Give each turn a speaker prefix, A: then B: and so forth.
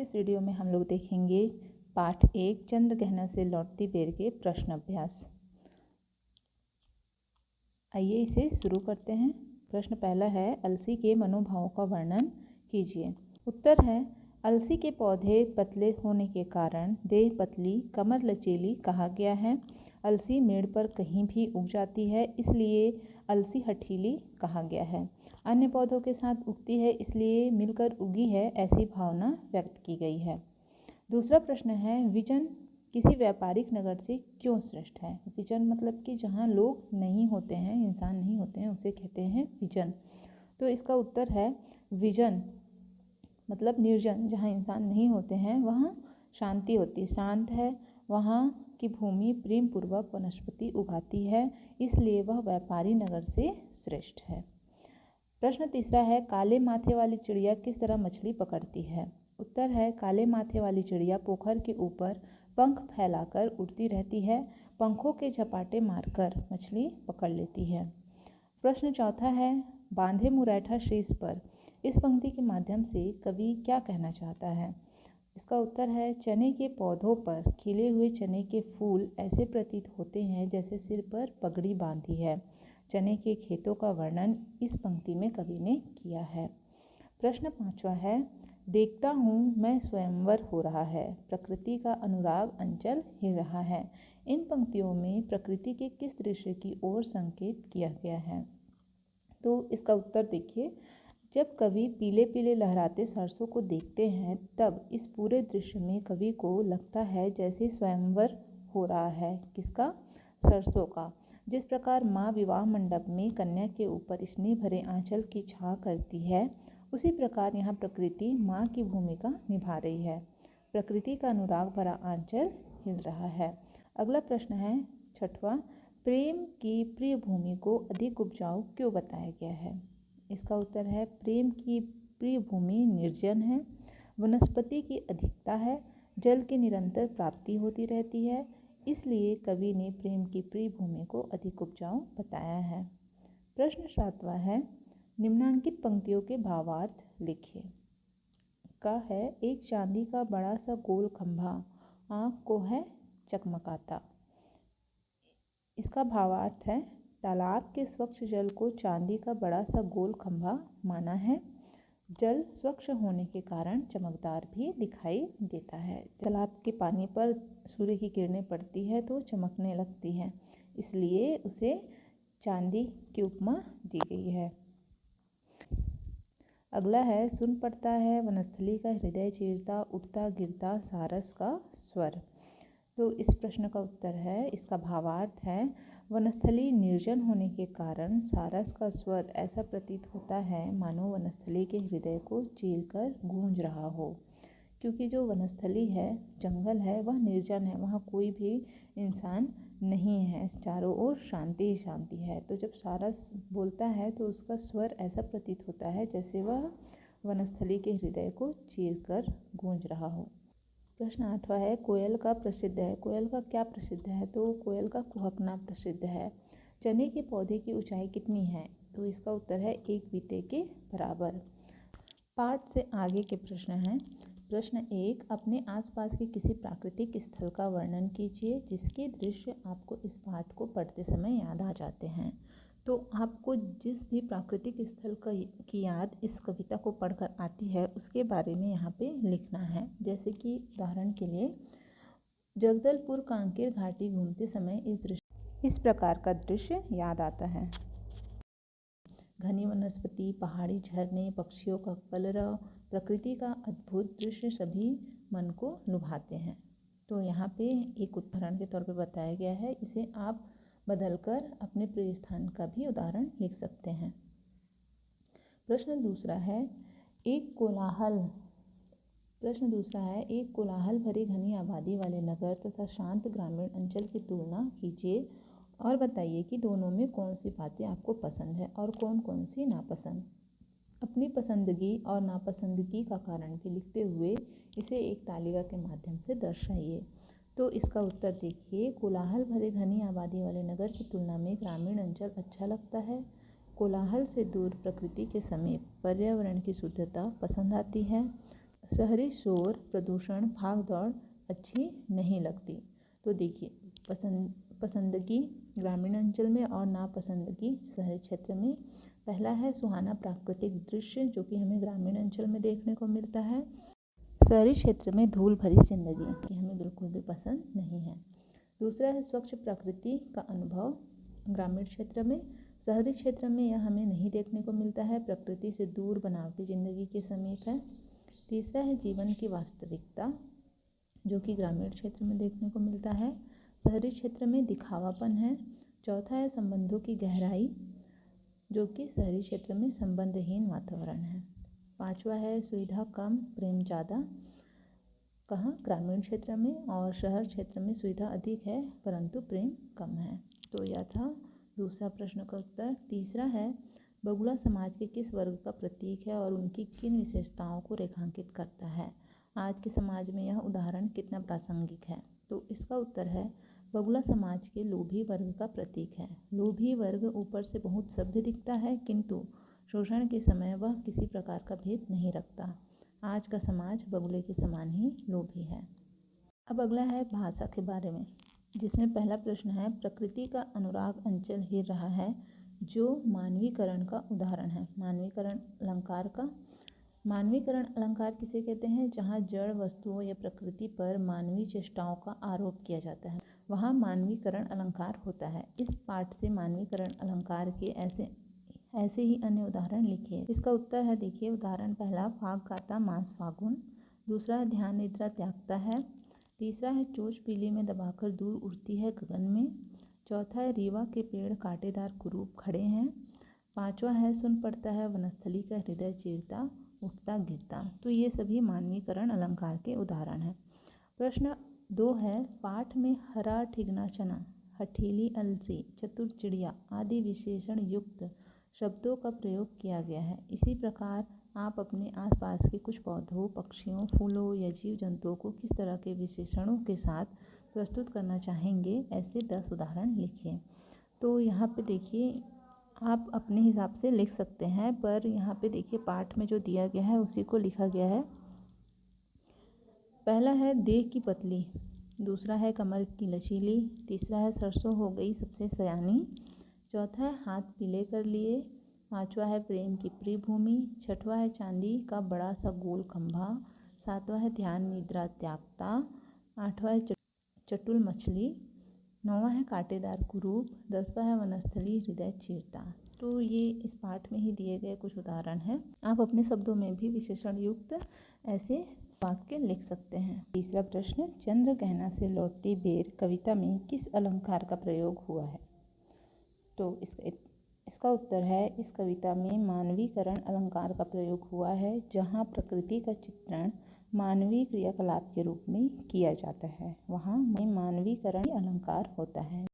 A: इस वीडियो में हम लोग देखेंगे पाठ 1 चंद्रग्रहण से लौटती बेर के प्रश्न अभ्यास। आइए इसे शुरू करते हैं। प्रश्न पहला है, अलसी के मनोभावों का वर्णन कीजिए। उत्तर है, अलसी के पौधे पतले होने के कारण देह पतली कमर लचीली कहा गया है। अलसी मेड़ पर कहीं भी उग जाती है, इसलिए अलसी हठीली कहा गया है। अन्य पौधों के साथ उगती है, इसलिए मिलकर उगी है, ऐसी भावना व्यक्त की गई है। दूसरा प्रश्न है, विजन किसी व्यापारिक नगर से क्यों श्रेष्ठ है। विजन मतलब कि जहाँ लोग नहीं होते हैं, इंसान नहीं होते हैं, उसे कहते हैं विजन। तो इसका उत्तर है, विजन मतलब निर्जन, जहाँ इंसान नहीं होते हैं वहाँ शांति होती है, शांत है, वहाँ की भूमि प्रेम पूर्वक वनस्पति उगाती है, इसलिए वह व्यापारी नगर से श्रेष्ठ है। प्रश्न तीसरा है, काले माथे वाली चिड़िया किस तरह मछली पकड़ती है। उत्तर है, काले माथे वाली चिड़िया पोखर के ऊपर पंख फैलाकर उड़ती रहती है, पंखों के झपाटे मारकर मछली पकड़ लेती है। प्रश्न चौथा है, बांधे मुरैठा शीश पर इस पंक्ति के माध्यम से कवि क्या कहना चाहता है। इसका उत्तर है, चने के पौधों पर खिले हुए चने के फूल ऐसे प्रतीत होते हैं जैसे सिर पर पगड़ी बांधी है। चने के खेतों का वर्णन इस पंक्ति में कवि ने किया है। प्रश्न पांचवा है, देखता हूँ मैं स्वयंवर हो रहा है, प्रकृति का अनुराग अंचल हिल रहा है। इन पंक्तियों में प्रकृति के किस दृश्य की ओर संकेत किया गया है। तो इसका उत्तर देखिए, जब कवि पीले पीले लहराते सरसों को देखते हैं तब इस पूरे दृश्य में कवि को लगता है जैसे स्वयंवर हो रहा है। किसका? सरसों का। जिस प्रकार माँ विवाह मंडप में कन्या के ऊपर स्नेह भरे आंचल की छाह करती है, उसी प्रकार यहाँ प्रकृति माँ की भूमिका निभा रही है। प्रकृति का अनुराग भरा आंचल हिल रहा है। अगला प्रश्न है छठवां, प्रेम की प्रिय भूमि को अधिक उपजाऊ क्यों बताया गया है। इसका उत्तर है, प्रेम की प्रिय भूमि निर्जन है, वनस्पति की अधिकता है, जल की निरंतर प्राप्ति होती रहती है, इसलिए कवि ने प्रेम की प्रिय भूमि को अधिक उपजाऊ बताया है। प्रश्न सातवां है, निम्नांकित पंक्तियों के भावार्थ लिखिए। का है, एक चांदी का बड़ा सा गोल खंभा आँख को है चकमकाता। इसका भावार्थ है, तालाब के स्वच्छ जल को चांदी का बड़ा सा गोल खंभा माना है। जल स्वच्छ होने के कारण चमकदार भी दिखाई देता है। तालाब के पानी पर सूर्य की किरणें पड़ती है तो चमकने लगती हैं, इसलिए उसे चांदी की उपमा दी गई है। अगला है, सुन पड़ता है वनस्थली का हृदय चीरता उठता गिरता सारस का स्वर। तो इस प्रश्न का उत्तर है, इसका भावार्थ है, वनस्थली निर्जन होने के कारण सारस का स्वर ऐसा प्रतीत होता है मानो वनस्थली के हृदय को चीरकर गूंज रहा हो। क्योंकि जो वनस्थली है, जंगल है, वह निर्जन है, वहाँ कोई भी इंसान नहीं है, चारों ओर शांति ही शांति है। तो जब सारस बोलता है तो उसका स्वर ऐसा प्रतीत होता है जैसे वह वनस्थली के हृदय को चीरकर गूंज रहा हो। प्रश्न आठवां है, कोयल का प्रसिद्ध है। कोयल का क्या प्रसिद्ध है। तो कोयल का कुहकना प्रसिद्ध है। चने के पौधे की ऊंचाई कितनी है। तो इसका उत्तर है 1 बीते के बराबर। पाठ से आगे के प्रश्न हैं। प्रश्न 1, अपने आसपास के किसी प्राकृतिक स्थल का वर्णन कीजिए जिसके दृश्य आपको इस पाठ को पढ़ते समय याद आ जाते हैं। तो आपको जिस भी प्राकृतिक स्थल की याद इस कविता को पढ़कर आती है उसके बारे में यहाँ पे लिखना है। जैसे कि उदाहरण के लिए, जगदलपुर कांकेर घाटी घूमते समय इस प्रकार का दृश्य याद आता है। घनी वनस्पति, पहाड़ी झरने, पक्षियों का कलरव, प्रकृति का अद्भुत दृश्य सभी मन को लुभाते हैं। तो यहाँ पे एक उदाहरण के तौर पे बताया गया है, इसे आप बदलकर अपने प्रिय स्थान का भी उदाहरण लिख सकते हैं। प्रश्न दूसरा है, एक कोलाहल भरी घनी आबादी वाले नगर तथा शांत ग्रामीण अंचल की तुलना कीजिए और बताइए कि दोनों में कौन सी बातें आपको पसंद है और कौन कौन सी नापसंद। अपनी पसंदगी और नापसंदगी का कारण भी लिखते हुए इसे एक तालिका के माध्यम से दर्शाइए। तो इसका उत्तर देखिए, कोलाहल भरे घनी आबादी वाले नगर की तुलना में ग्रामीण अंचल अच्छा लगता है। कोलाहल से दूर प्रकृति के समीप पर्यावरण की शुद्धता पसंद आती है। शहरी शोर, प्रदूषण, भाग दौड़ अच्छी नहीं लगती। तो देखिए, पसंदगी ग्रामीण अंचल में और नापसंदगी शहरी क्षेत्र में। पहला है सुहाना प्राकृतिक दृश्य, जो कि हमें ग्रामीण अंचल में देखने को मिलता है। शहरी क्षेत्र में धूल भरी जिंदगी की हमें बिल्कुल भी पसंद नहीं है। दूसरा है स्वच्छ प्रकृति का अनुभव ग्रामीण क्षेत्र में। शहरी क्षेत्र में यह हमें नहीं देखने को मिलता है, प्रकृति से दूर बनावटी जिंदगी के समीप है। तीसरा है जीवन की वास्तविकता, जो कि ग्रामीण क्षेत्र में देखने को मिलता है, शहरी क्षेत्र में दिखावापन है। चौथा है संबंधों की गहराई, जो कि शहरी क्षेत्र में संबंधहीन वातावरण है। पांचवा है सुविधा कम प्रेम ज़्यादा, कहाँ ग्रामीण क्षेत्र में, और शहर क्षेत्र में सुविधा अधिक है परंतु प्रेम कम है। तो यह था दूसरा प्रश्न का उत्तर। तीसरा है बगुला समाज के किस वर्ग का प्रतीक है और उनकी किन विशेषताओं को रेखांकित करता है। आज के समाज में यह उदाहरण कितना प्रासंगिक है। तो इसका उत्तर है बगुला समाज के लोभी वर्ग का प्रतीक है। लोभी वर्ग ऊपर से बहुत सभ्य दिखता है, किंतु शोषण के समय वह किसी प्रकार का भेद नहीं रखता। आज का समाज बगुले के समान ही लोभी है। अब अगला है भाषा के बारे में, जिसमें पहला प्रश्न है प्रकृति का अनुराग अंचल ही रहा है, जो मानवीकरण का उदाहरण है। मानवीकरण अलंकार किसे कहते हैं? जहाँ जड़ वस्तुओं या प्रकृति पर मानवीय चेष्टाओं का आरोप किया जाता है, वहाँ मानवीकरण अलंकार होता है। इस पाठ से मानवीकरण अलंकार के ऐसे ही अन्य उदाहरण लिखिए। इसका उत्तर है, देखिए उदाहरण पहला फाग गाता मास फागुन। दूसरा है ध्यान निद्रा त्यागता है। तीसरा है चोंच पीली में दबाकर दूर उड़ती है गगन में। चौथा है रीवा के पेड़ कांटेदार कुरूप खड़े हैं। पांचवा है सुन पड़ता है वनस्थली का हृदय चीरता उठता गिरता। तो ये सभी मानवीकरण अलंकार के उदाहरण हैं। प्रश्न 2 है पाठ में हरा ठिगना चना, हठीली अलसी, चतुर चिड़िया आदि विशेषण युक्त शब्दों का प्रयोग किया गया है। इसी प्रकार आप अपने आसपास के कुछ पौधों, पक्षियों, फूलों या जीव जंतुओं को किस तरह के विशेषणों के साथ प्रस्तुत करना चाहेंगे, ऐसे 10 उदाहरण लिखिए। तो यहाँ पे देखिए आप अपने हिसाब से लिख सकते हैं, पर यहाँ पे देखिए पाठ में जो दिया गया है उसी को लिखा गया है। पहला है देह की पतली, दूसरा है कमर की लचीली, तीसरा है सरसों हो गई सबसे सयानी, चौथा है हाथ पीले कर लिए, पांचवा है प्रेम की प्रिय भूमि, छठवा है चांदी का बड़ा सा गोल खंभा, सातवां है ध्यान निद्रा त्यागता, आठवां है चटुल मछली, नौवां है कांटेदार कुरूप, 10वां है वनस्थली हृदय चीरता। तो ये इस पाठ में ही दिए गए कुछ उदाहरण हैं। आप अपने शब्दों में भी विशेषण युक्त ऐसे वाक्य लिख सकते हैं। तीसरा प्रश्न चंद्र गहना से लौटती बेर कविता में किस अलंकार का प्रयोग हुआ है? तो इसका उत्तर है इस कविता में मानवीकरण अलंकार का प्रयोग हुआ है, जहाँ प्रकृति का चित्रण मानवीय क्रियाकलाप के रूप में किया जाता है, वहाँ में मानवीकरण अलंकार होता है।